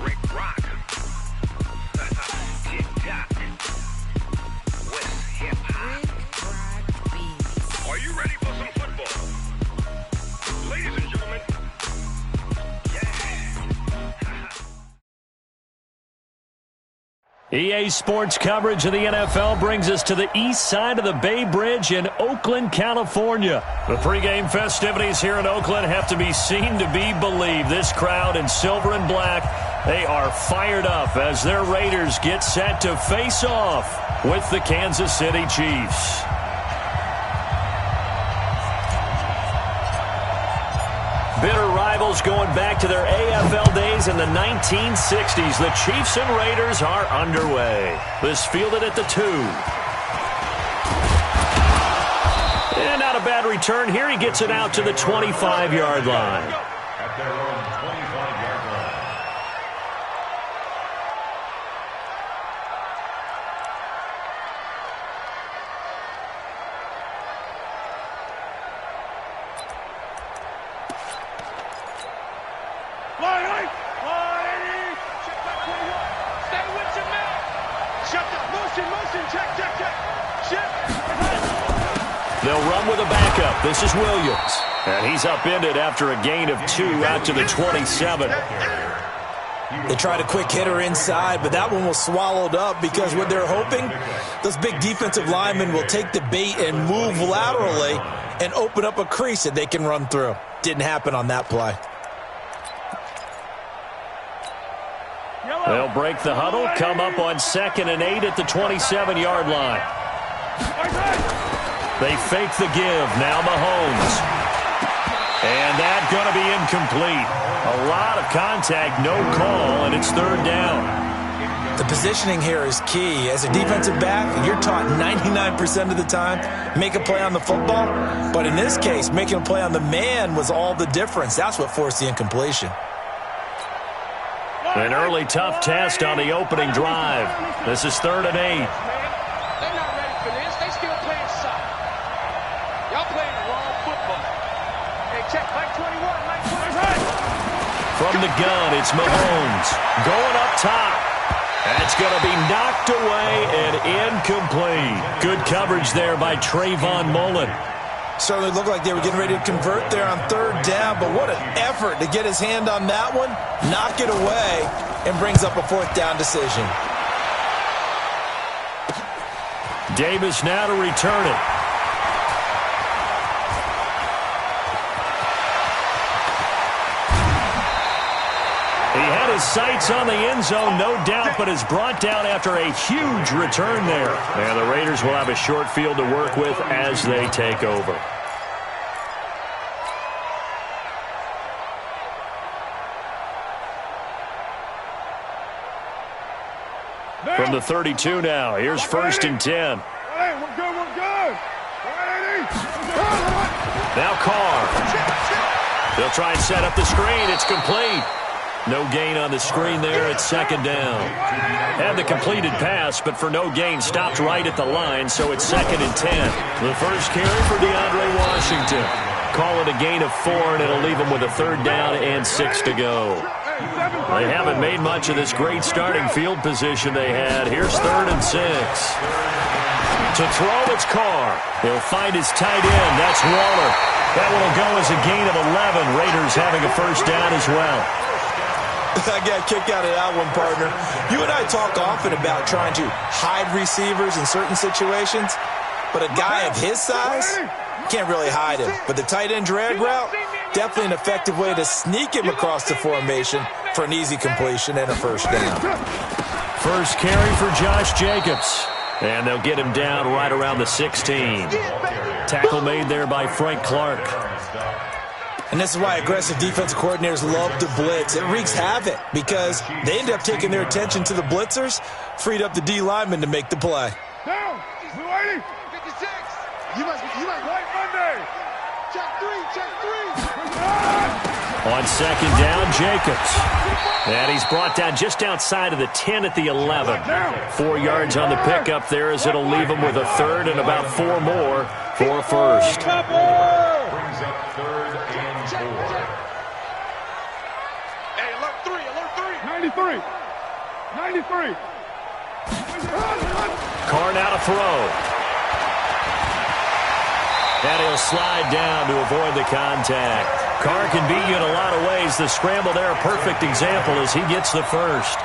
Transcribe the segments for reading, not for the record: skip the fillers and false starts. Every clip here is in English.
Rick Rock. Tick-tock. West hip-hop. Are you ready for some football? Ladies and gentlemen. EA Sports coverage of the NFL brings us to the east side of the Bay Bridge in Oakland, California. The pregame festivities here in Oakland have to be seen to be believed. This crowd in silver and black, they are fired up as their Raiders get set to face off with the Kansas City Chiefs. Bitter rivals going back to their AFL days in the 1960s. The Chiefs and Raiders are underway. This fielded at the 2. And not a bad return here. He gets it out to the 25-yard line. At their own 25-yard line. They'll run with a backup. This is Williams. And he's upended after a gain of 2 out to the 27. They tried a quick hitter inside, but that one was swallowed up because what they're hoping, those big defensive linemen will take the bait and move laterally and open up a crease that they can run through. Didn't happen on that play. They'll break the huddle, come up on 2nd and 8 at the 27-yard line. They fake the give. Now Mahomes. And that's going to be incomplete. A lot of contact, no call, and it's 3rd down. The positioning here is key. As a defensive back, you're taught 99% of the time, make a play on the football. But in this case, making a play on the man was all the difference. That's what forced the incompletion. An early tough test on the opening drive. This is 3rd and 8. They're not ready for this. They still playing soccer. Y'all playing the wrong football. Hey, check. Mike 21, Mike 21. From the gun, it's Mahomes. Going up top. That's going to be knocked away and incomplete. Good coverage there by Trayvon Mullen. Certainly looked like they were getting ready to convert there on 3rd down, but what an effort to get his hand on that one, knock it away, and brings up a 4th down decision. Davis now to return it. He had his sights on the end zone, no doubt, but is brought down after a huge return there. And the Raiders will have a short field to work with as they take over. From the 32 now, here's 1st and 10. Hey, we're good. Now Carr. They'll try and set up the screen. It's complete. No gain on the screen there. It's 2nd down. Had the completed pass, but for no gain, stopped right at the line, so it's 2nd and 10. The first carry for DeAndre Washington. Call it a gain of 4, and it'll leave them with a 3rd down and 6 to go. They haven't made much of this great starting field position they had. Here's 3rd and 6. To throw, it's Carr. He'll find his tight end. That's Waller. That one will go as a gain of 11. Raiders having a 1st down as well. I got a kick out of that one, partner. You and I talk often about trying to hide receivers in certain situations, but a guy of his size can't really hide him. But the tight end drag route, definitely an effective way to sneak him across the formation for an easy completion and a 1st down. First carry for Josh Jacobs. And they'll get him down right around the 16. Tackle made there by Frank Clark. And this is why aggressive defensive coordinators love to blitz. It wreaks havoc because they end up taking their attention to the blitzers, freed up the D lineman to make the play. Down. Blue 80. 56. You must white Monday. Check 3. On 2nd down, Jacobs. And he's brought down just outside of the 10 at the 11. 4 yards on the pickup there as it'll leave him with a 3rd and about 4 more for a 1st. Brings up 3rd and 4. Hey, alert 3, alert 3. 93. 93. Carr now to throw. And he'll slide down to avoid the contact. Carr can beat you in a lot of ways. The scramble there, a perfect example as he gets the first.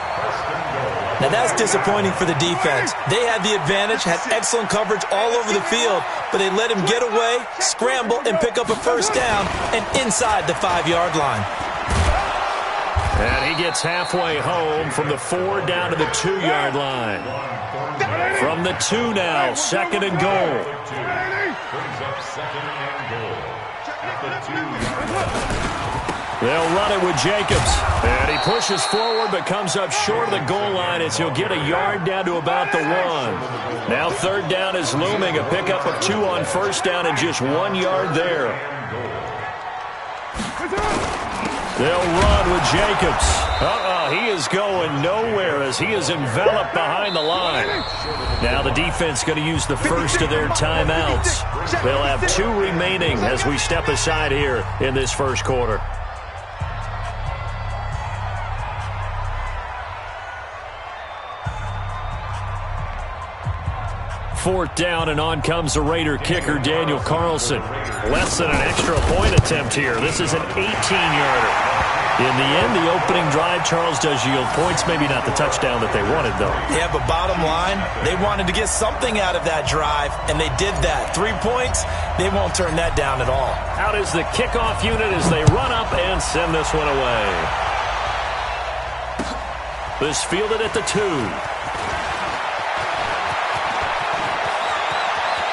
Now that's disappointing for the defense. They had the advantage, had excellent coverage all over the field, but they let him get away, scramble, and pick up a first down and inside the 5-yard line. And he gets halfway home from the 4 down to the 2-yard line. From the 2 now, 2nd and goal. Brings up 2nd and goal. At the 2-yard line. They'll run it with Jacobs. And he pushes forward but comes up short of the goal line as he'll get a yard down to about the 1. Now 3rd down is looming. A pickup of 2 on 1st down and just 1 yard there. They'll run with Jacobs. He is going nowhere as he is enveloped behind the line. Now the defense going to use the first of their timeouts. They'll have 2 remaining as we step aside here in this first quarter. Fourth down, and on comes the Raider kicker, Daniel Carlson. Less than an extra point attempt here. This is an 18-yarder. In the end, the opening drive, Charles, does yield points. Maybe not the touchdown that they wanted, though. Yeah, but bottom line, they wanted to get something out of that drive, and they did that. 3 points, they won't turn that down at all. Out is the kickoff unit as they run up and send this one away. This fielded at the 2.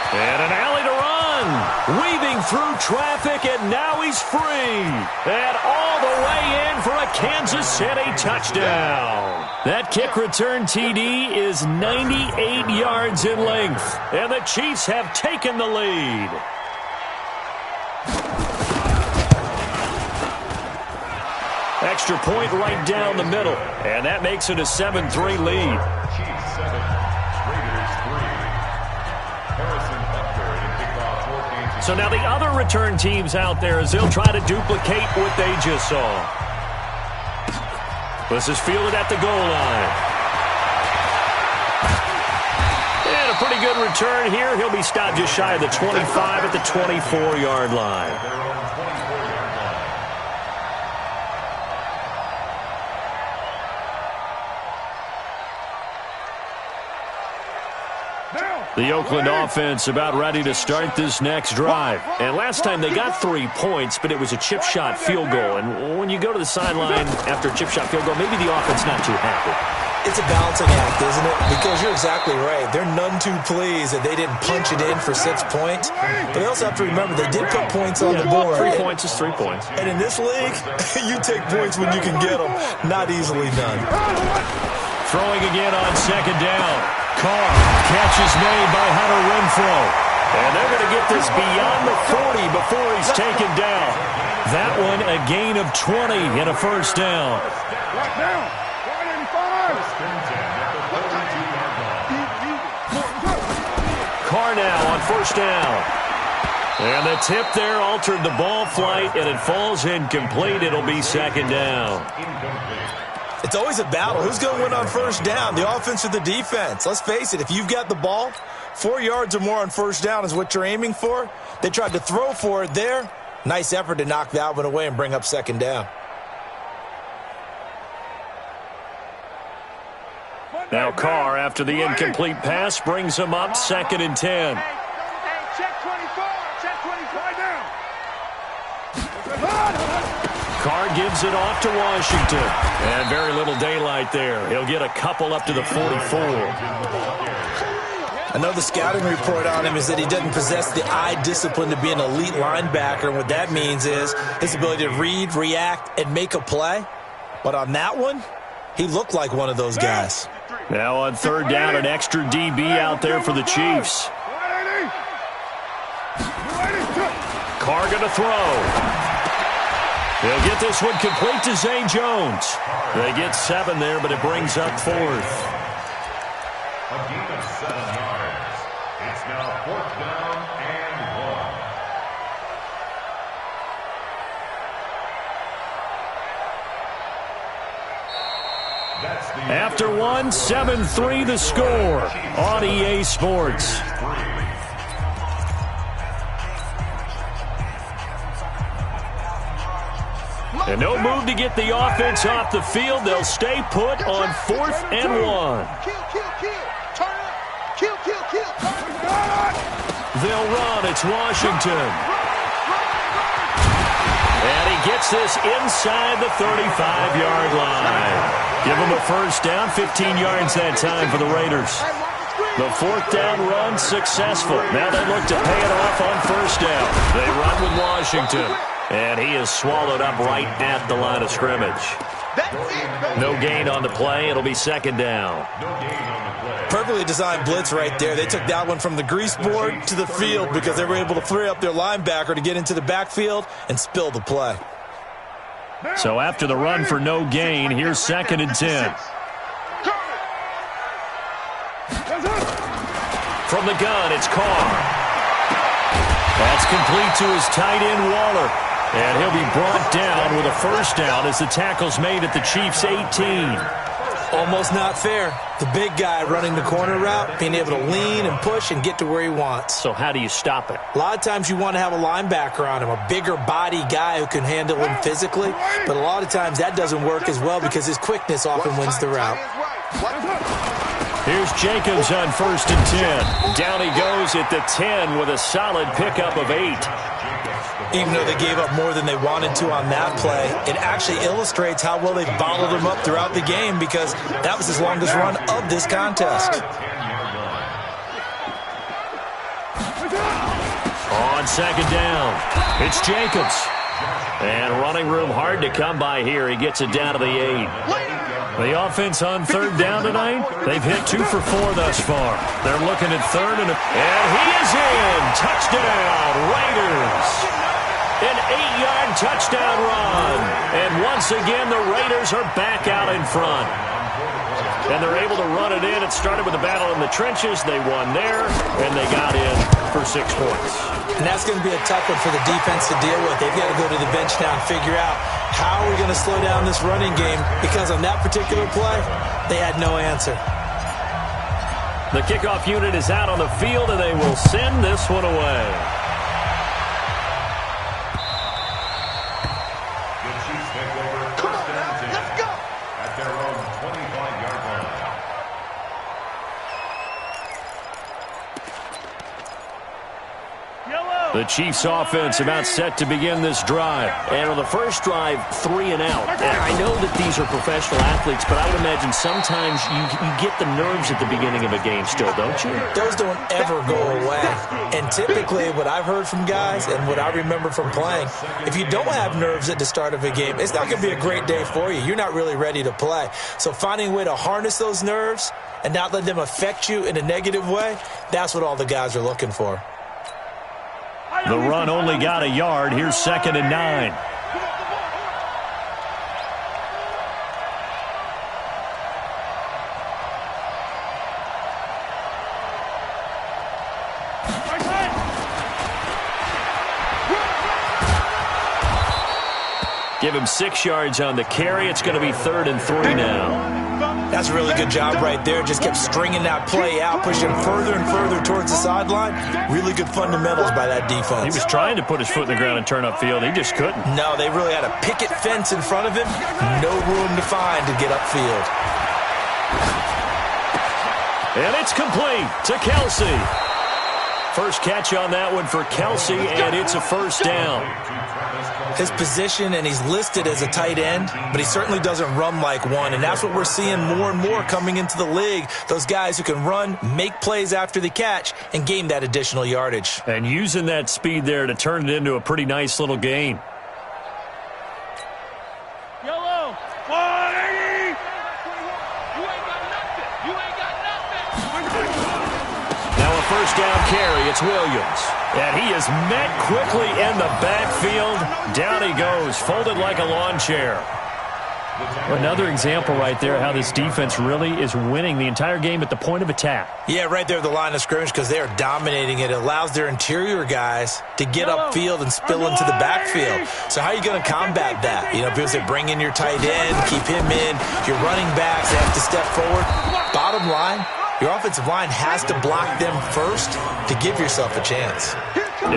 And an alley to run. Weaving through traffic, and now he's free. And all the way in for a Kansas City touchdown. That kick return TD is 98 yards in length. And the Chiefs have taken the lead. Extra point right down the middle. And that makes it a 7-3 lead. Chiefs 7, Raiders 3. So now the other return teams out there as they'll try to duplicate what they just saw. This is fielded at the goal line. And a pretty good return here. He'll be stopped just shy of the 25 at the 24-yard line. The Oakland offense about ready to start this next drive. And last time they got 3 points, but it was a chip shot field goal. And when you go to the sideline after a chip shot field goal, maybe the offense not too happy. It's a balancing act, isn't it? Because you're exactly right. They're none too pleased that they didn't punch it in for 6 points. But they also have to remember they did put points on the board. 3 points is 3 points. And in this league, you take points when you can get them. Not easily done. Throwing again on 2nd down. Carr, catch is made by Hunter Renfrow. And they're going to get this beyond the 40 before he's taken down. That one a gain of 20 and a first down. Right down. 185. Carr now on 1st down. And the tip there altered the ball flight, and it falls incomplete. It'll be 2nd down. It's always a battle. Who's going to win on 1st down, the offense or the defense? Let's face it, if you've got the ball, 4 yards or more on 1st down is what you're aiming for. They tried to throw for it there. Nice effort to knock that one away and bring up 2nd down. Now Carr, after the incomplete pass, brings him up 2nd and 10. Hey, check 24. Check 25 down. Carr gives it off to Washington. And very little daylight there. He'll get a couple up to the 44. I know the scouting report on him is that he doesn't possess the eye discipline to be an elite linebacker. And what that means is his ability to read, react, and make a play. But on that one, he looked like one of those guys. Now on 3rd down, an extra DB out there for the Chiefs. Carr going to throw. They'll get this one complete to Zay Jones. They get 7 there, but it brings up 4th. A gain of 7 yards. It's now 4th down and 1. After one, 7-3 the score on EA Sports. And no move to get the offense off the field. They'll stay put on 4th and 1. They'll run. It's Washington. And he gets this inside the 35-yard line. Give him a first down, 15 yards that time for the Raiders. The 4th down run successful. Now they look to pay it off on first down. They run with Washington. And he is swallowed up right at the line of scrimmage. No gain on the play. It'll be 2nd down. Perfectly designed blitz right there. They took that one from the grease board to the field because they were able to free up their linebacker to get into the backfield and spill the play. So after the run for no gain, here's 2nd and 10. From the gun, it's Carr. That's complete to his tight end, Waller. And he'll be brought down with a first down as the tackle's made at the Chiefs' 18. Almost not fair. The big guy running the corner route, being able to lean and push and get to where he wants. So how do you stop it? A lot of times you want to have a linebacker on him, a bigger body guy who can handle him physically. But a lot of times that doesn't work as well because his quickness often wins the route. Here's Jacobs on 1st and 10. Down he goes at the 10 with a solid pickup of 8. Even though they gave up more than they wanted to on that play, it actually illustrates how well they bottled him up throughout the game because that was his longest run of this contest. On 2nd down, it's Jacobs. And running room hard to come by here. He gets it down to the 8. The offense on 3rd down tonight, they've hit 2 for 4 thus far. They're looking at 3rd and he is in. Touchdown, Raiders. An 8-yard touchdown run. And once again, the Raiders are back out in front. And they're able to run it in. It started with a battle in the trenches. They won there, and they got in for 6 points. And that's going to be a tough one for the defense to deal with. They've got to go to the bench now and figure out how are we going to slow down this running game, because on that particular play, they had no answer. The kickoff unit is out on the field, and they will send this one away. The Chiefs take over 1st and 10 at their own 25-yard line. The Chiefs offense about set to begin this drive. And on the first drive, 3 and out. And I know that these are professional athletes, but I would imagine sometimes you get the nerves at the beginning of a game still, don't you? Those don't ever go away. And typically what I've heard from guys and what I remember from playing, if you don't have nerves at the start of a game, it's not going to be a great day for you. You're not really ready to play. So finding a way to harness those nerves and not let them affect you in a negative way, that's what all the guys are looking for. The run only got a yard. Here's 2nd and 9. Give him 6 yards on the carry. It's going to be 3rd and 3 now. That's a really good job right there. Just kept stringing that play out, pushing further and further towards the sideline. Really good fundamentals by that defense. He was trying to put his foot in the ground and turn upfield. He just couldn't. No, they really had a picket fence in front of him. No room to find to get upfield. And it's complete to Kelsey. First catch on that one for Kelsey, and it's a first down. His position, and he's listed as a tight end, but he certainly doesn't run like one, and that's what we're seeing more and more coming into the league. Those guys who can run, make plays after the catch, and gain that additional yardage. And using that speed there to turn it into a pretty nice little gain. Yellow, 180. You ain't got nothing. You ain't got nothing. Now a first down carry. It's Williams. And he is met quickly in the backfield. Down he goes, folded like a lawn chair. Another example right there how this defense really is winning the entire game at the point of attack. Yeah, right there at the line of scrimmage because they are dominating it. It allows their interior guys to get upfield and spill into the backfield. So how are you going to combat that? You know, people say bring in your tight end, keep him in. Your running backs have to step forward. Bottom line, your offensive line has to block them first to give yourself a chance.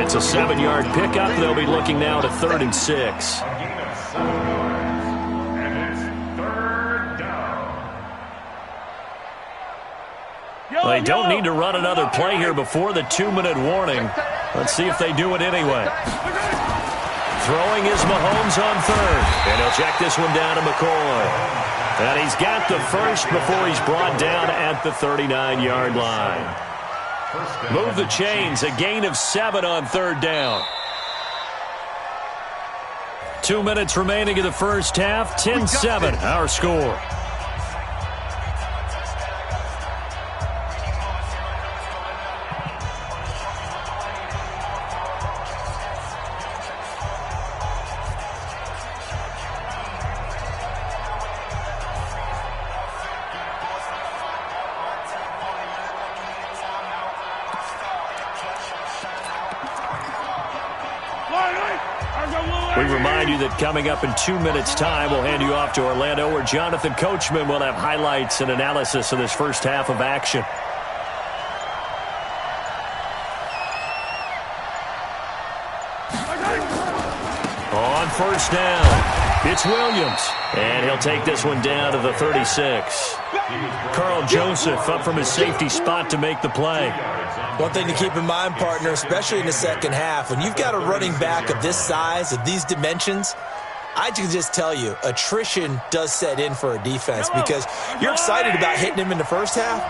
It's a 7-yard pickup. They'll be looking now to 3rd and 6. They don't need to run another play here before the 2-minute warning. Let's see if they do it anyway. Throwing is Mahomes on 3rd. And he'll check this one down to McCoy. And he's got the first before he's brought down at the 39-yard line. Move the chains. A gain of 7 on 3rd down. 2 minutes remaining in the first half. 10-7 our score. We remind you that coming up in 2 minutes' time, we'll hand you off to Orlando, where Jonathan Coachman will have highlights and analysis of this first half of action. On 1st down, it's Williams, and he'll take this one down to the 36. Carl Joseph up from his safety spot to make the play. One thing to keep in mind, partner, especially in the second half, when you've got a running back of this size, of these dimensions, I can just tell you, attrition does set in for a defense because you're excited about hitting him in the first half,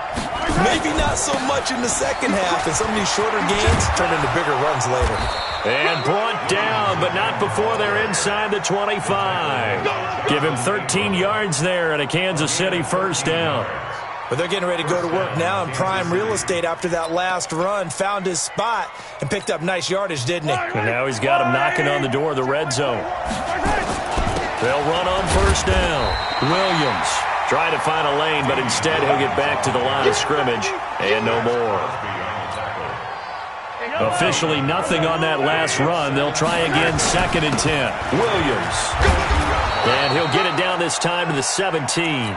maybe not so much in the second half, and some of these shorter gains turn into bigger runs later. And brought down, but not before they're inside the 25. Give him 13 yards there and a Kansas City first down. But they're getting ready to go to work now in prime real estate after that last run. Found his spot and picked up nice yardage, didn't he? And now he's got him knocking on the door of the red zone. They'll run on 1st down. Williams trying to find a lane, but instead he'll get back to the line of scrimmage and no more. Officially nothing on that last run. They'll try again, 2nd and 10. Williams. And he'll get it down this time to the 17.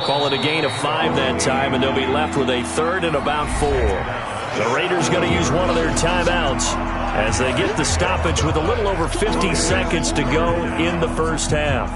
Call it a gain of 5 that time, and they'll be left with a 3rd and about 4. The Raiders going to use one of their timeouts as they get the stoppage with a little over 50 seconds to go in the first half.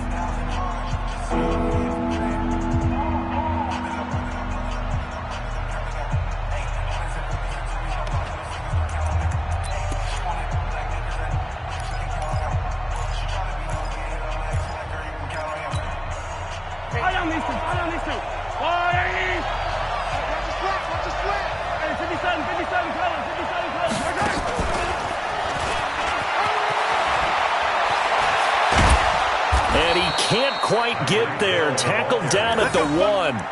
Can't quite get there. Tackled down at the 1.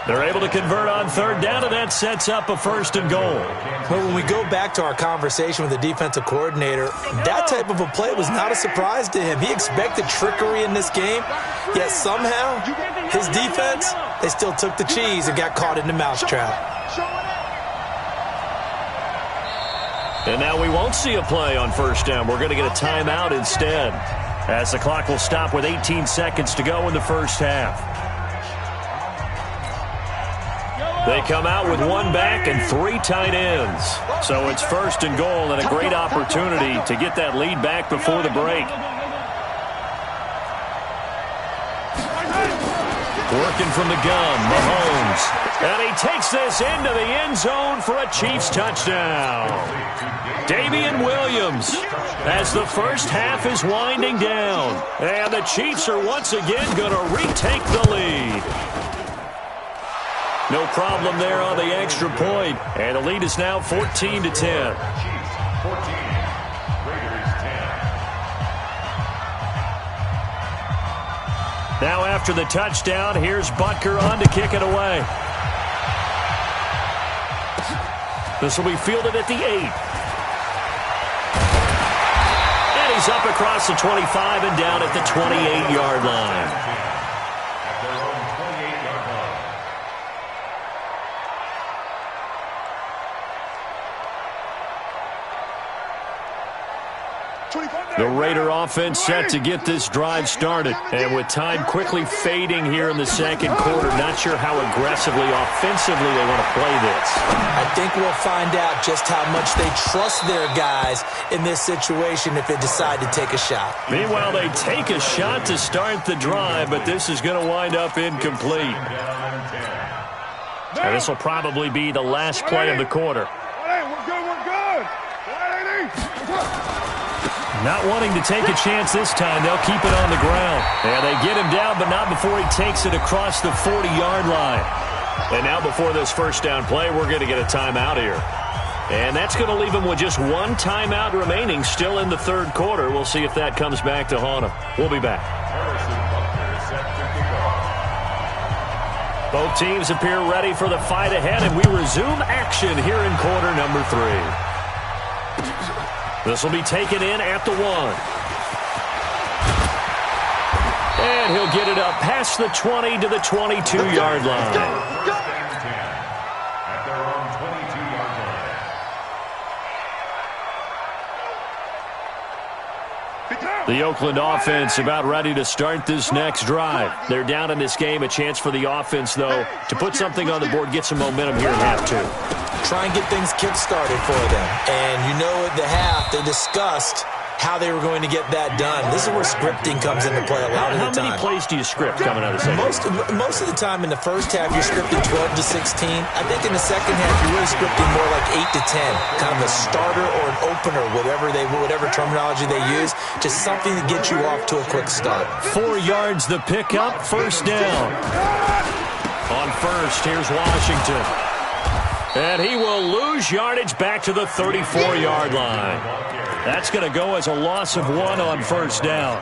They're able to convert on 3rd down, and that sets up a 1st and goal. Well, when we go back to our conversation with the defensive coordinator, that type of a play was not a surprise to him. He expected trickery in this game, yet somehow his defense, they still took the cheese and got caught in the mousetrap. And now we won't see a play on 1st down. We're going to get a timeout instead, as the clock will stop with 18 seconds to go in the first half. They come out with 1 back and 3 tight ends. So it's 1st and goal and a great opportunity to get that lead back before the break. Working from the gun, Mahomes. And he takes this into the end zone for a Chiefs touchdown. Damian Williams, as the first half is winding down. And the Chiefs are once again going to retake the lead. No problem there on the extra point. And the lead is now 14-10. Chiefs 14, Raiders 10. Now after the touchdown, here's Butker on to kick it away. This will be fielded at the 8. And he's up across the 25 and down at the 28-yard line. The Raider offense set to get this drive started. And with time quickly fading here in the second quarter, not sure how aggressively, offensively they want to play this. I think we'll find out just how much they trust their guys in this situation if they decide to take a shot. Meanwhile, they take a shot to start the drive, but this is going to wind up incomplete. And this will probably be the last play of the quarter. Not wanting to take a chance this time, they'll keep it on the ground. And they get him down, but not before he takes it across the 40-yard line. And now before this first down play, we're going to get a timeout here. And that's going to leave him with just one timeout remaining still in the third quarter. We'll see if that comes back to haunt him. We'll be back. Both teams appear ready for the fight ahead, and we resume action here in quarter number 3. This will be taken in at the 1. And he'll get it up past the 20 to the 22-yard line. The Oakland offense about ready to start this next drive. They're down in this game. A chance for the offense, though, to put something on the board, get some momentum here in half 2. Try and get things kick-started for them. And you know at the half, they discussed how they were going to get that done. This is where scripting comes into play a lot of the time. How many plays do you script coming out of the second? Most of the time in the first half, you're scripting 12 to 16. I think in the second half, you're really scripting more like 8 to 10. Kind of a starter or an opener, whatever terminology they use. Just something to get you off to a quick start. 4 yards the pickup, first down. On first, here's Washington. And he will lose yardage back to the 34-yard line. That's going to go as a loss of 1 on first down.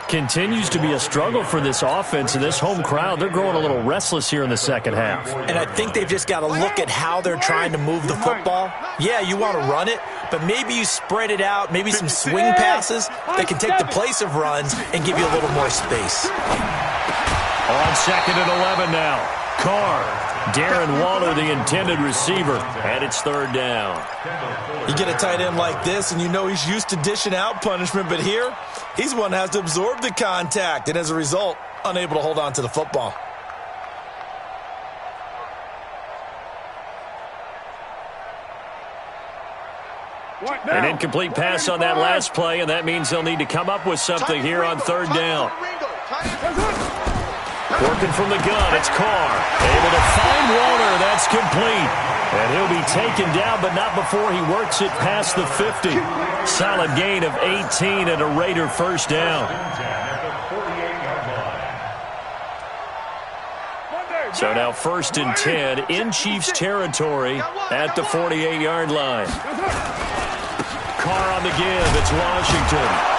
Continues to be a struggle for this offense and this home crowd. They're growing a little restless here in the second half. And I think they've just got to look at how they're trying to move the football. Yeah, you want to run it, but maybe you spread it out, maybe some swing passes that can take the place of runs and give you a little more space. On second and 11 now. Carr. Darren Waller, the intended receiver, and it's third down. You get a tight end like this, and you know he's used to dishing out punishment, but here, he's the one that has to absorb the contact, and as a result, unable to hold on to the football. An incomplete pass on that last play, and that means they'll need to come up with something here on third down. Working from the gun, it's Carr. Able to find Waller, that's complete. And he'll be taken down, but not before he works it past the 50. Solid gain of 18 and a Raider first down. So now first and 10 in Chiefs territory at the 48-yard line. Carr on the give, it's Washington.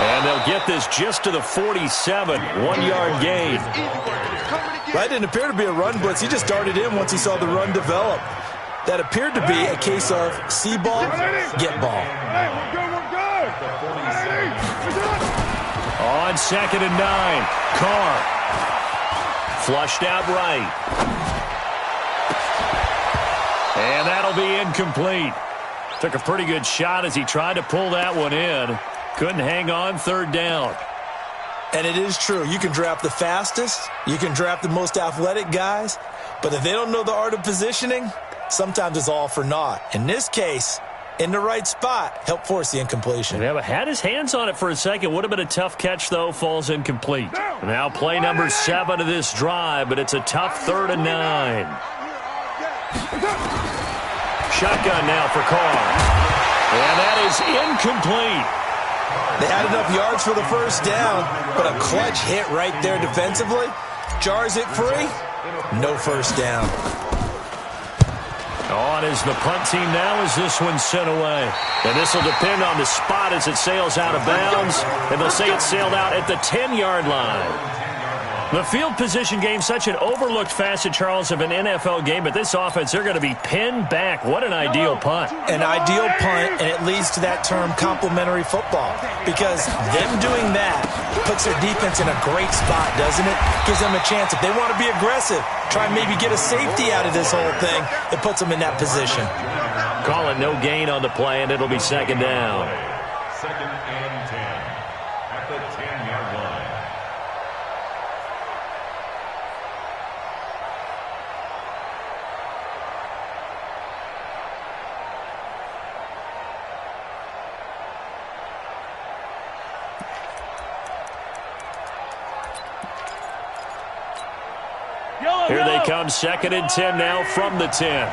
And they'll get this just to the 47, 1-yard gain. That didn't appear to be a run blitz. He just darted in once he saw the run develop. That appeared to be a case of see ball, get ball. On second and 9, Carr. Flushed out right. And that'll be incomplete. Took a pretty good shot as he tried to pull that one in. Couldn't hang on, third down. And it is true. You can draft the fastest. You can draft the most athletic guys. But if they don't know the art of positioning, sometimes it's all for naught. In this case, in the right spot, help force the incompletion. Yeah, but had his hands on it for a second. Would have been a tough catch, though. Falls incomplete. Now play number 7 of this drive, but it's a tough 3rd and 9. Shotgun now for Carr. And that is incomplete. They had enough yards for the first down, but a clutch hit right there defensively. Jars it free. No first down. On is the punt team now as this one's sent away. And this will depend on the spot as it sails out of bounds. And they'll say it sailed out at the 10-yard line. The field position game, such an overlooked facet, Charles, of an NFL game. But this offense, they're going to be pinned back. What an ideal punt. An ideal punt, and it leads to that term complementary football. Because them doing that puts their defense in a great spot, doesn't it? Gives them a chance. If they want to be aggressive, try and maybe get a safety out of this whole thing, it puts them in that position. Call it no gain on the play, and it'll be second down. 2nd and 10 at the 10-yard line. Here they come, 2nd and 10 now from the 10.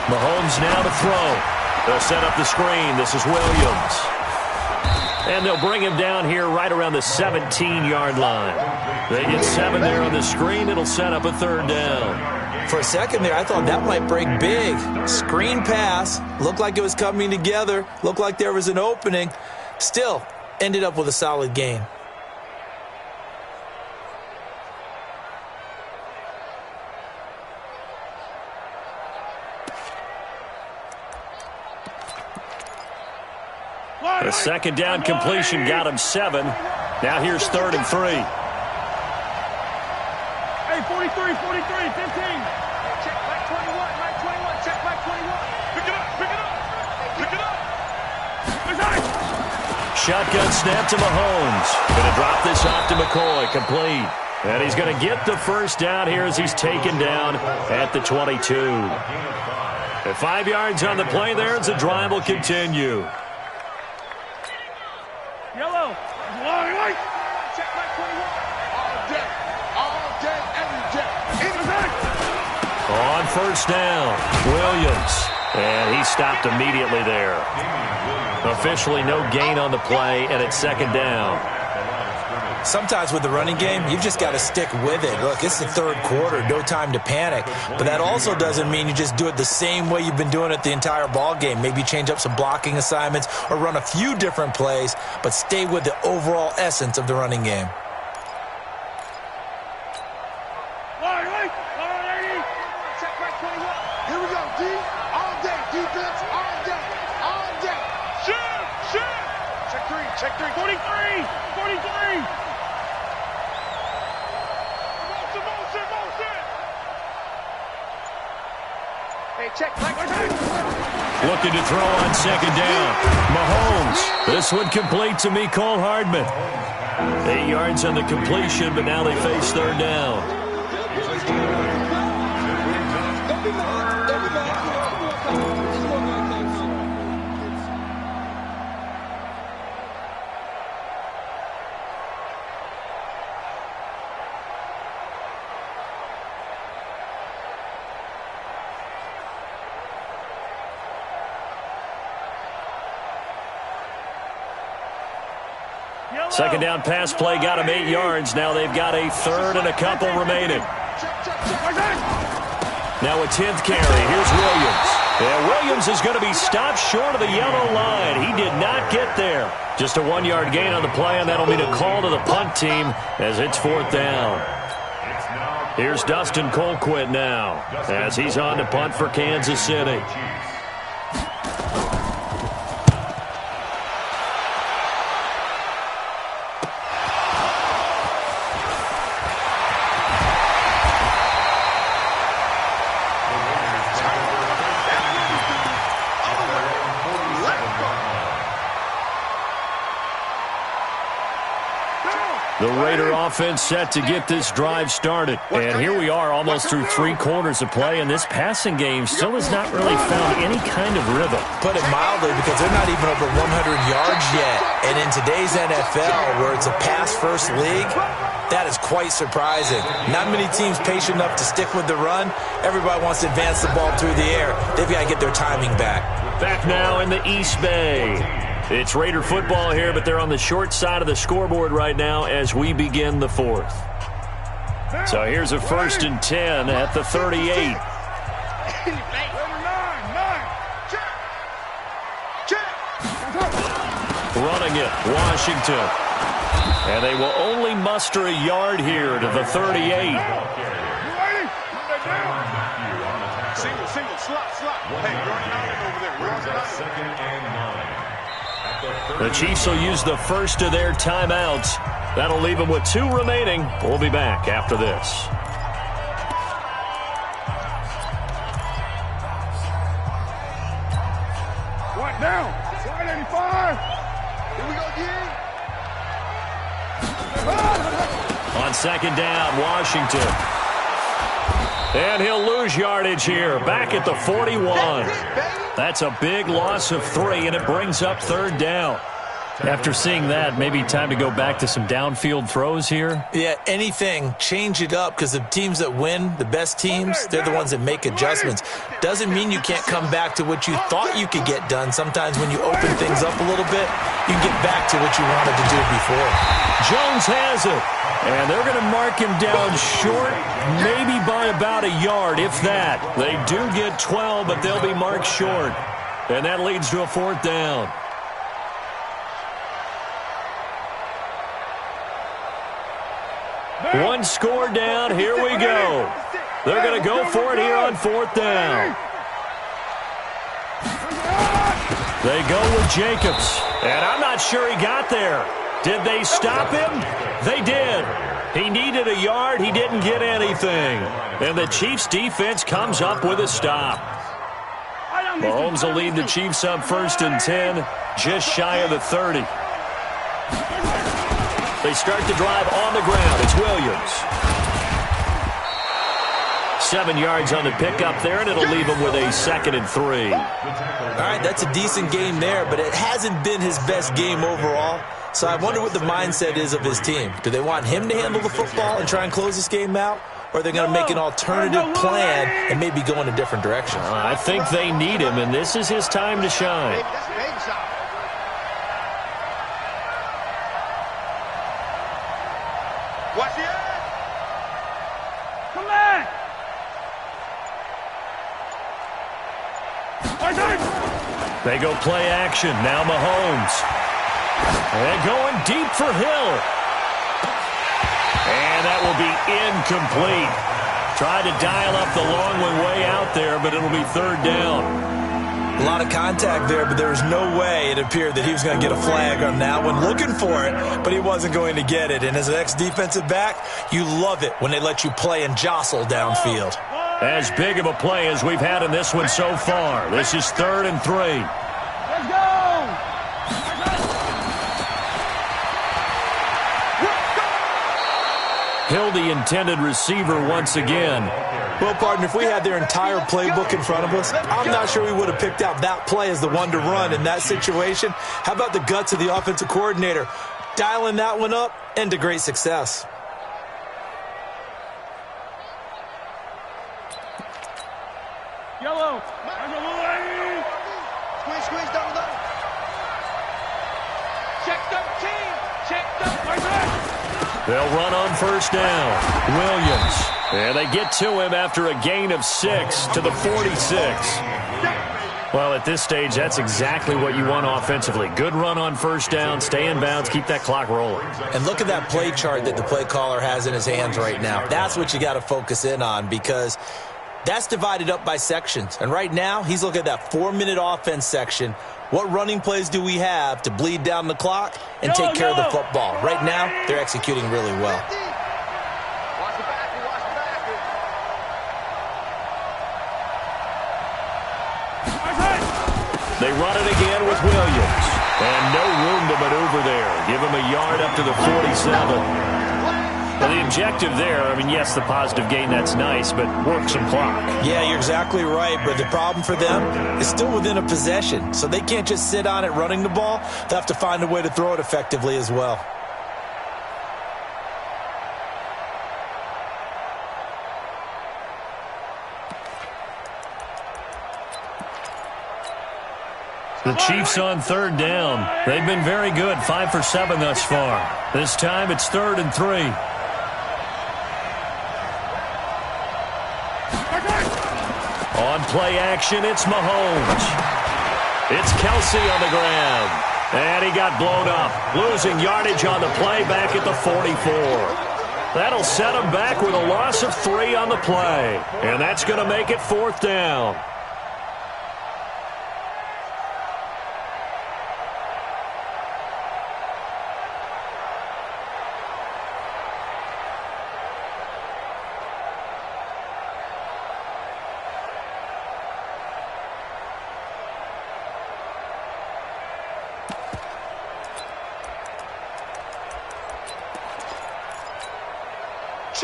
Mahomes now to throw. They'll set up the screen. This is Williams. And they'll bring him down here right around the 17-yard line. They get 7 there on the screen. It'll set up a 3rd down. For a second there, I thought that might break big. Screen pass. Looked like it was coming together. Looked like there was an opening. Still, ended up with a solid gain. The 2nd down completion got him 7. Now here's 3rd and 3. Hey, 43, 15. Check back 21, check back 21. Pick it up. Shotgun snap to Mahomes. Going to drop this off to McCoy, complete. And he's going to get the 1st down here as he's taken down at the 22. At 5 yards on the play there as the drive will continue. Yellow. Long light. Check back 21. All day, every day. On 1st down, Williams. And he stopped immediately there. Officially no gain on the play, and it's 2nd down. Sometimes with the running game, you've just got to stick with it. Look, it's the 3rd quarter, no time to panic. But that also doesn't mean you just do it the same way you've been doing it the entire ball game. Maybe change up some blocking assignments or run a few different plays, but stay with the overall essence of the running game. Check back 21. Here we go, D. All day, defense, all day. Shoot. Check 3. 43. Motion. Hey, check back. Looking to throw on 2nd down. Mahomes. This one complete to Mecole Hardman. 8 yards on the completion, but now they face 3rd down. Second down pass play got him 8 yards. Now they've got a 3rd and a couple remaining. Now a 10th carry. Here's Williams. And Williams is going to be stopped short of the yellow line. He did not get there. Just a 1-yard gain on the play, and that'll mean a call to the punt team as it's 4th down. Here's Dustin Colquitt now as he's on to punt for Kansas City. The Raider offense set to get this drive started. And here we are almost through 3 quarters of play, and this passing game still has not really found any kind of rhythm. Put it mildly, because they're not even over 100 yards yet. And in today's NFL, where it's a pass-first league, that is quite surprising. Not many teams patient enough to stick with the run. Everybody wants to advance the ball through the air. They've got to get their timing back. Back now in the East Bay. It's Raider football here, but they're on the short side of the scoreboard right now as we begin the 4th. So here's a 1st and 10 at the 38. Running it, Washington. And they will only muster a yard here to the 38. Single, slot. Hey, you're over there. Brings up 2nd and 9. The Chiefs will use the first of their timeouts. That'll leave them with 2 remaining. We'll be back after this. Right down. Right 85. Here we go, again. On second down, Washington. And he'll lose yardage here. Back at the 41. That's a big loss of 3, and it brings up third down. After seeing that, maybe time to go back to some downfield throws here. Yeah, anything. Change it up, because the teams that win, the best teams, they're the ones that make adjustments. Doesn't mean you can't come back to what you thought you could get done. Sometimes when you open things up a little bit, you can get back to what you wanted to do before. Jones has it. And they're going to mark him down short, maybe by about a yard, if that. They do get 12, but they'll be marked short. And that leads to a fourth down. One score down. Here we go. They're going to go for it here on fourth down. They go with Jacobs. And I'm not sure he got there. Did they stop him? They did. He needed a yard. He didn't get anything. And the Chiefs' defense comes up with a stop. Mahomes will lead the Chiefs up 1st and 10, just shy of the 30. They start the drive on the ground. It's Williams. 7 yards on the pickup there, and it'll leave him with a 2nd and 3. All right, that's a decent game there, but it hasn't been his best game overall. So I wonder what the mindset is of his team. Do they want him to handle the football and try and close this game out? Or are they going to make an alternative plan and maybe go in a different direction? I think they need him, and this is his time to shine. Watch it. Come back. They go play action. Now Mahomes. And going deep for Hill. And that will be incomplete. Tried to dial up the long one way out there, but it'll be third down. A lot of contact there, but there was no way it appeared that he was going to get a flag on that one. Looking for it, but he wasn't going to get it. And as an ex-defensive back, you love it when they let you play and jostle downfield. As big of a play as we've had in this one so far. This is 3rd and 3. Let's go. Hill, the intended receiver once again. Well, partner, if we had their entire playbook in front of us, I'm not sure we would have picked out that play as the one to run in that situation. How about the guts of the offensive coordinator? Dialing that one up into great success. Yellow. Squeeze down low. Check 13. Check 13. They'll run on 1st down. Williams. And they get to him after a gain of 6 to the 46. Well, at this stage, that's exactly what you want offensively. Good run on 1st down, stay in bounds, keep that clock rolling. And look at that play chart that the play caller has in his hands right now. That's what you got to focus in on, because that's divided up by sections. And right now, he's looking at that 4-minute offense section. What running plays do we have to bleed down the clock and take care of the football? Right now, they're executing really well. Watch the back. Watch the back. They run it again with Williams. And no room to maneuver there. Give him a yard up to the 47. Well, the objective there, I mean, yes, the positive gain, that's nice, but work some clock. Yeah, you're exactly right, but the problem for them is still within a possession, so they can't just sit on it running the ball. They'll have to find a way to throw it effectively as well. The Chiefs on 3rd down. They've been very good, 5 for 7 thus far. This time it's 3rd and 3. On play action, it's Mahomes. It's Kelsey on the ground. And he got blown up. Losing yardage on the play back at the 44. That'll set him back with a loss of 3 on the play. And that's going to make it 4th down.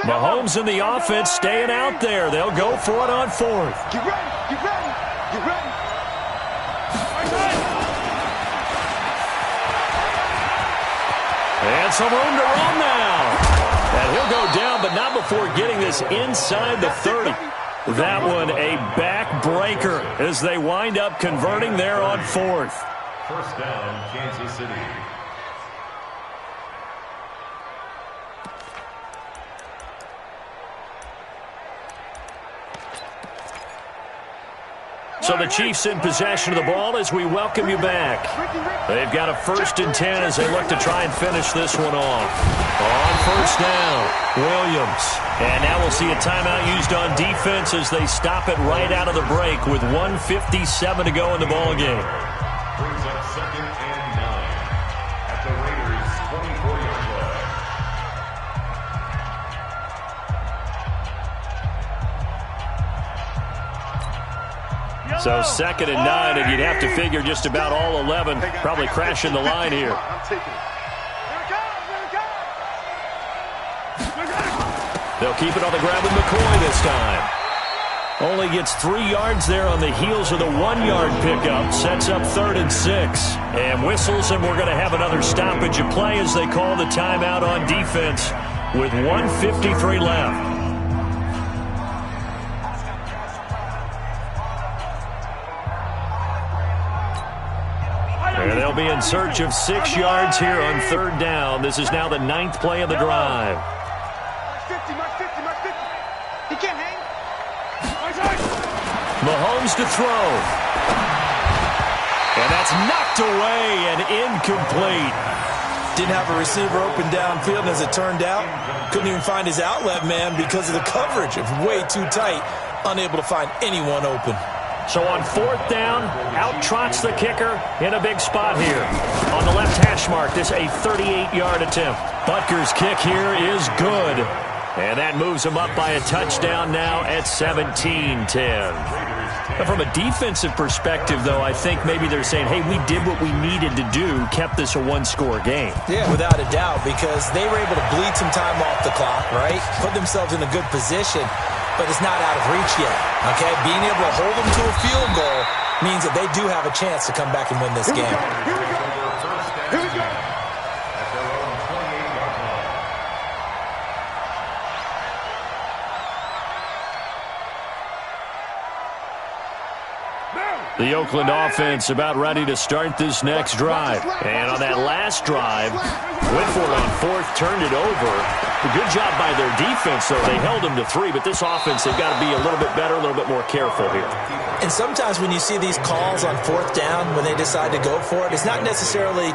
Mahomes and the offense staying out there. They'll go for it on fourth. Get ready, get ready, get ready. And some room to run now. And he'll go down, but not before getting this inside the 30. That one a backbreaker as they wind up converting there on fourth. First down, Kansas City. So the Chiefs in possession of the ball as we welcome you back. They've got a 1st and 10 as they look to try and finish this one off. On first down, Williams. And now we'll see a timeout used on defense as they stop it right out of the break with 1:57 to go in the ballgame. Brings up 2nd and 9 at the Raiders' 24-yard line. So 2nd and 9, and you'd have to figure just about all 11 probably crashing the line here. They'll keep it on the ground with McCoy this time. Only gets 3 yards there on the heels of the 1-yard pickup. Sets up 3rd and 6. And whistles, and we're going to have another stoppage of play as they call the timeout on defense with 1:53 left. And they'll be in search of 6 yards here on 3rd down. This is now the 9th play of the drive. He can't hang. Mahomes to throw. And that's knocked away and incomplete. Didn't have a receiver open downfield, and as it turned out, couldn't even find his outlet man because of the coverage. It was way too tight, unable to find anyone open. So on 4th down, out trots the kicker in a big spot here. On the left hash mark, this a 38-yard attempt. Butker's kick here is good. And that moves him up by a touchdown now at 17-10. From a defensive perspective, though, I think maybe they're saying, hey, we did what we needed to do, kept this a 1-score game. Yeah, without a doubt, because they were able to bleed some time off the clock, right? Put themselves in a good position, but it's not out of reach yet, okay? Being able to hold them to a field goal means that they do have a chance to come back and win this game. Here we go. Here we go. At their own 28-yard line. The Oakland offense about ready to start this next drive. And on that last drive, went for it on 4th, turned it over. A good job by their defense, though. They held them to 3, but this offense, they've got to be a little bit better, a little bit more careful here. And sometimes when you see these calls on 4th down, when they decide to go for it, it's not necessarily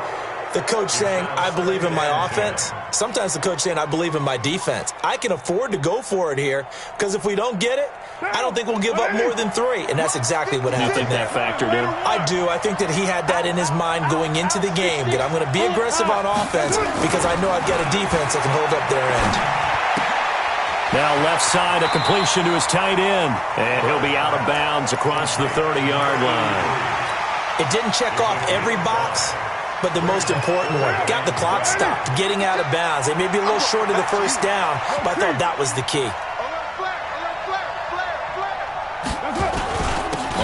the coach saying, I believe in my offense. Sometimes the coach saying, I believe in my defense. I can afford to go for it here because if we don't get it, I don't think we'll give up more than 3. And that's exactly what happened. You think that factored in? I do. I think that he had that in his mind going into the game, that I'm going to be aggressive on offense because I know I've got a defense that can hold up their end. Now left side, a completion to his tight end. And he'll be out of bounds across the 30-yard line. It didn't check off every box, but the most important one. Got the clock stopped, getting out of bounds. They may be a little short of the 1st down, but I thought that was the key.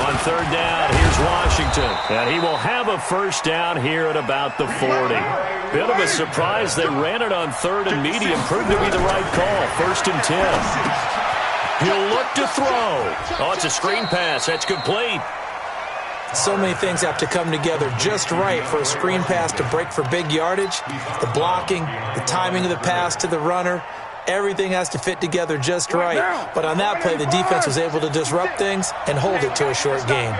On 3rd down, here's Washington. And he will have a 1st down here at about the 40. Bit of a surprise. They ran it on 3rd and medium. Proved to be the right call. 1st and 10. He'll look to throw. Oh, it's a screen pass. That's complete. So many things have to come together just right for a screen pass to break for big yardage. The blocking, the timing of the pass to the runner, everything has to fit together just right. But on that play, the defense was able to disrupt things and hold it to a short game.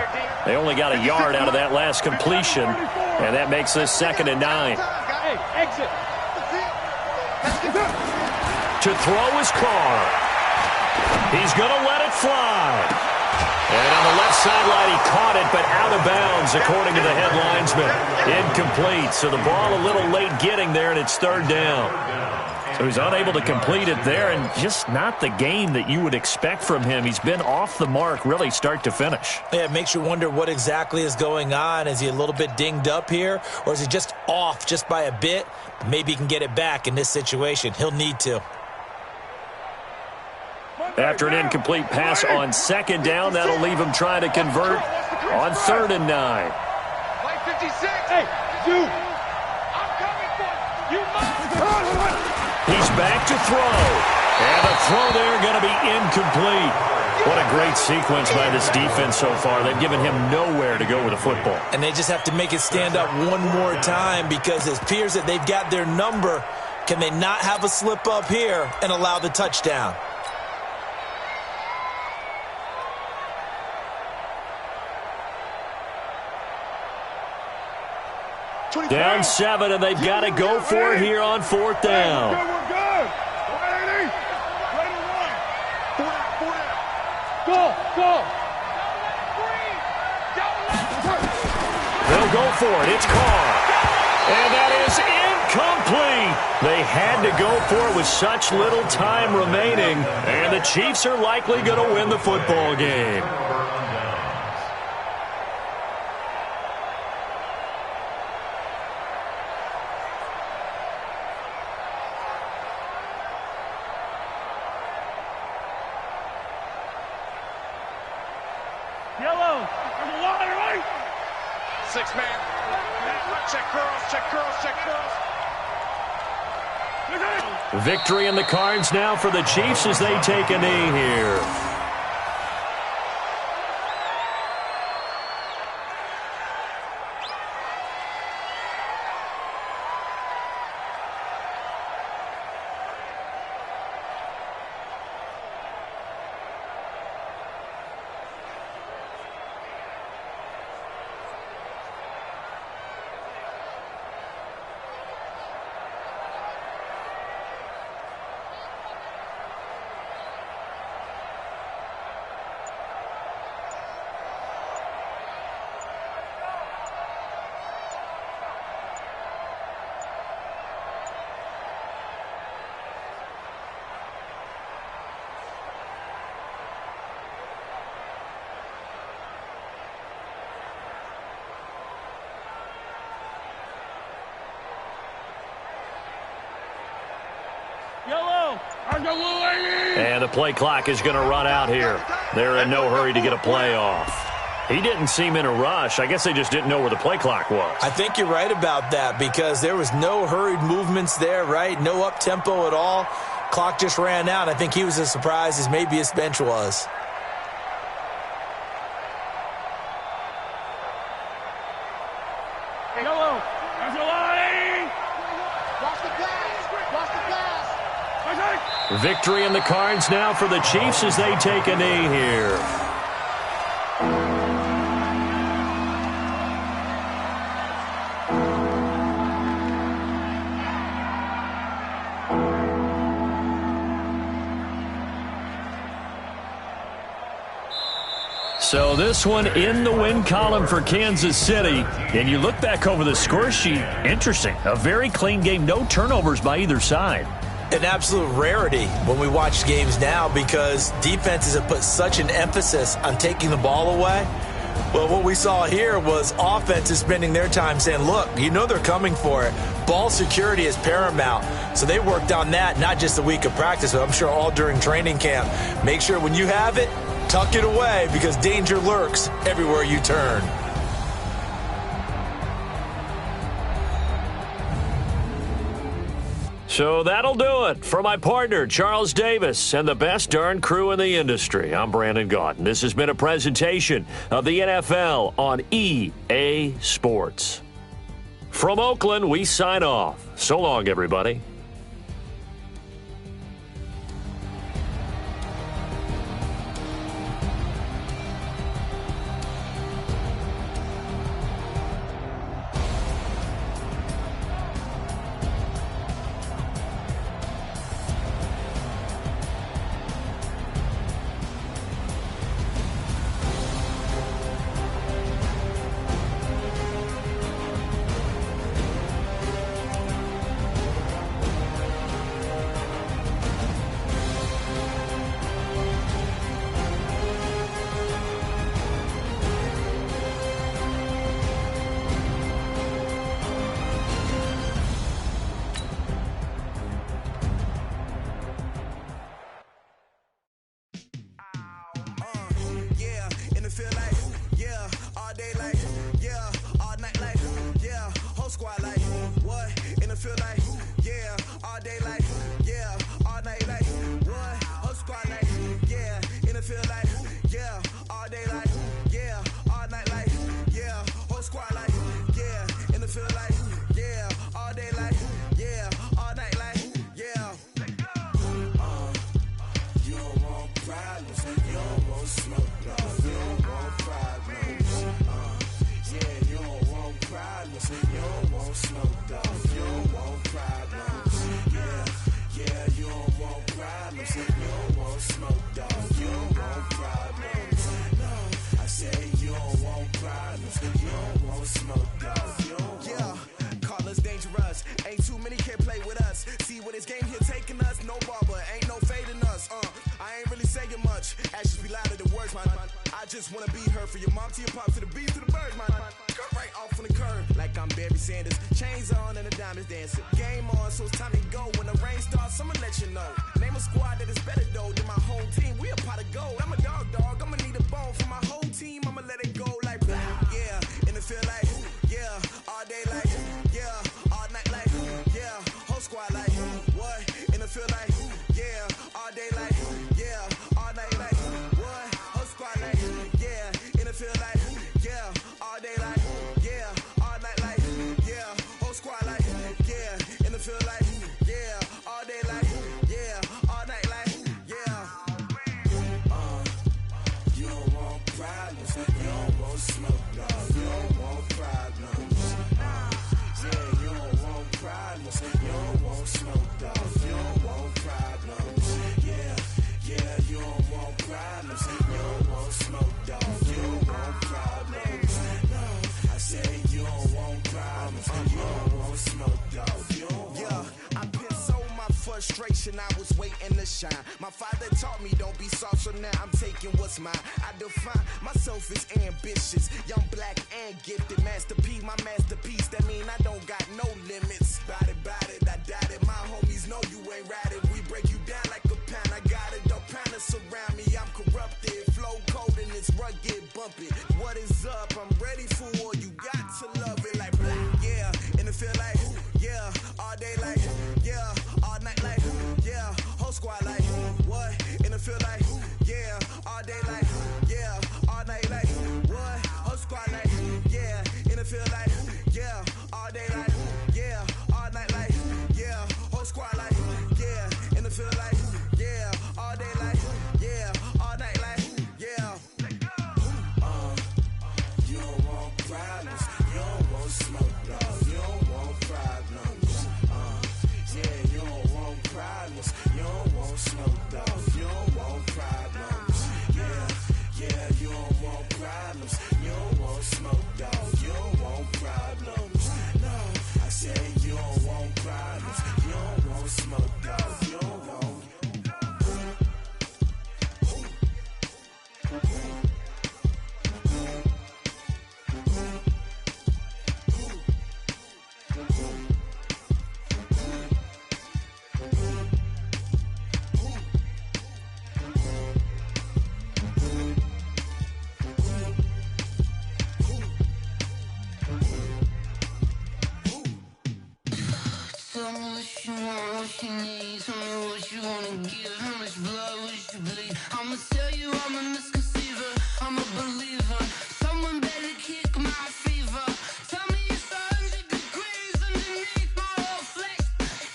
They only got a yard out of that last completion, and that makes this 2nd and 9. Hey, exit. To throw is Carr. He's going to let it fly. And on the left sideline, he caught it, but out of bounds, according to the head linesman. Incomplete. So the ball a little late getting there, and it's 3rd down. So he's unable to complete it there, and just not the game that you would expect from him. He's been off the mark, really, start to finish. Yeah, it makes you wonder what exactly is going on. Is he a little bit dinged up here, or is he just off just by a bit? Maybe he can get it back in this situation. He'll need to. After an incomplete pass on second down, that'll leave him trying to convert on 3rd and 9. Play 56. Hey, you. I'm coming for you. You must. He's back to throw. And the throw there going to be incomplete. What a great sequence by this defense so far. They've given him nowhere to go with the football. And they just have to make it stand up one more time because it appears that they've got their number. Can they not have a slip up here and allow the touchdown? Down 7, and they've got to go for it here on 4th down. We're good. Go. They'll go for it. It's Carr. And that is incomplete. They had to go for it with such little time remaining. And the Chiefs are likely going to win the football game. Yellow. There's a line, right? 6-man. Check curls. Victory in the cards now for the Chiefs as they take a knee here. And the play clock is going to run out here. They're in no hurry to get a play off. He didn't seem in a rush. I guess they just didn't know where the play clock was. I think you're right about that because there was no hurried movements there, right? No up-tempo at all. Clock just ran out. I think he was as surprised as maybe his bench was. Yellow. There's a line. Watch the pass. Victory in the cards now for the Chiefs as they take a knee here. So this one in the win column for Kansas City. And you look back over the score sheet, interesting. A very clean game, no turnovers by either side. An absolute rarity when we watch games now because defenses have put such an emphasis on taking the ball away. Well, what we saw here was offenses spending their time saying, look, you know they're coming for it. Ball security is paramount. So they worked on that, not just a week of practice, but I'm sure all during training camp. Make sure when you have it, tuck it away because danger lurks everywhere you turn. So that'll do it for my partner, Charles Davis, and the best darn crew in the industry. I'm Brandon Gaudin. This has been a presentation of the NFL on EA Sports. From Oakland, we sign off. So long, everybody. just wanna be her. For your mom to your pop to the beat to the bird, man. Cut right off on the curb, like I'm Barry Sanders. Chains on and the diamonds dancing. Game on, so it's time to go. When the rain starts, I'ma let you know. Name a squad that is better though than my whole team. We a pot of gold. I'm a dog. I'ma need a bone for my whole team. I'ma let it go like blah. Yeah, and it feel like yeah, all day like yeah, all night like yeah, whole squad like what? And it feel like yeah, all day like yeah, all night like what? Whole squad like yeah, and it feel like yeah, all day like yeah, all night like yeah, whole squad like yeah, and it feel like yeah, all day like yeah, all night like yeah. You don't want problems, you don't want smoke, dog. You don't want problems. Yeah, you don't want problems, you don't want smoke, dog. You don't want problems. Yeah, yeah, you don't want problems, you don't want smoke, dog. You don't want problems. No, I said you don't want problems, you don't want smoke, dog. You don't want. Yeah, I've been so my frustration, I was waiting to shine. My father taught me don't be soft, so now I'm taking what's mine. I define myself as ambitious, young, black, and gifted. Masterpiece, my masterpiece, that mean I don't got no limits. Bout it, I doubt it. My homies know you ain't ratted. We break you down like a pound. I got it, don't pound us around me. I'm corrupted, flow cold and it's rugged, bumpy. What is up? I'm ready for war. You got to love it like black, yeah. And it feel like yeah, all day like yeah, all night like yeah, whole squad like what? And it feel like yeah, all day like yeah, all night like what? Whole squad like yeah, and it feel like yeah, all day like yeah, all night like yeah, whole squad like yeah, and it feel like yeah, all day like yeah, all night like yeah. You don't want problems, you don't want smoke, dog. You don't want problems. Yeah, you don't want problems, you don't want smoke, dog. You don't want problems. Yeah, yeah, you don't want problems, you don't want smoke, dog. You don't want problems. No, I said you don't want problems, you don't want smoke, dog. You don't want. Tell me what you want, what you need. Tell me what you wanna give. How much blood would you bleed? I'ma tell you I'm a misconceiver, I'm a believer. Someone better kick my fever. Tell me it's 100 degrees underneath my whole flesh.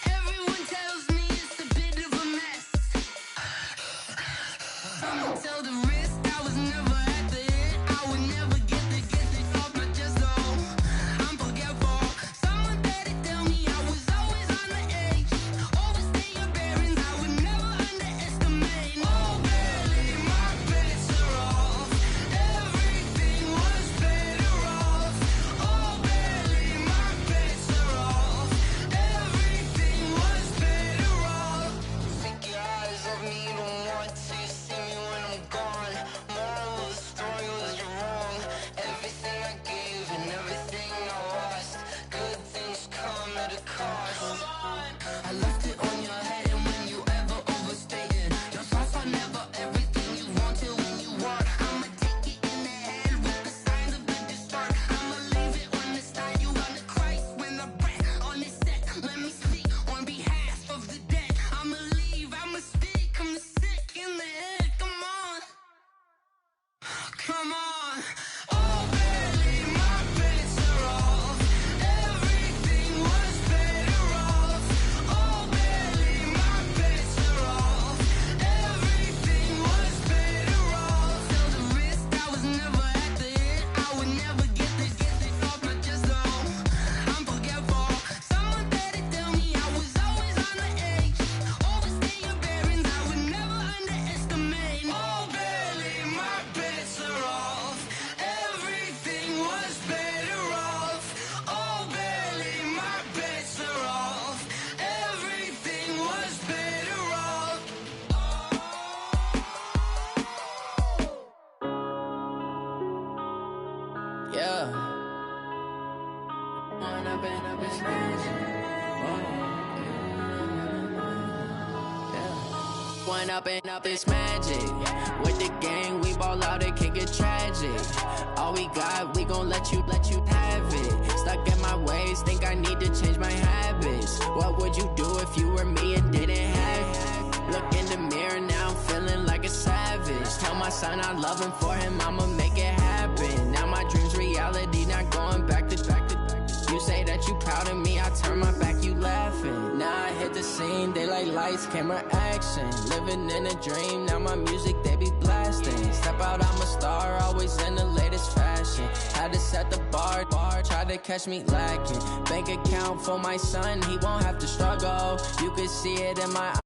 Everyone tells me it's a bit of a mess. I'ma tell the risk I was never at the end. I would never get it off my chest though. I'm forgetful. Someone better tell me I was always on the edge. Overstay your bearings, I would never underestimate. Oh, barely, my bets are off. One up and up is magic. With the gang, we ball out, it can get tragic. All we got, we gon' let you have it. Stuck in my ways, think I need to change my habits. What would you do if you were me and didn't have it? Look in the mirror, now I'm feeling like a savage. Tell my son I love him, for him I'ma make it happen. Now my dream's reality, not going back to. You say that you proud of me, I turn my back, you laughing. Now I hit the scene, they like lights, camera, action. Living in a dream, now my music, they be blasting. Step out, I'm a star, always in the latest fashion. Had to set the bar, try to catch me lacking. Bank account for my son, he won't have to struggle. You could see it in my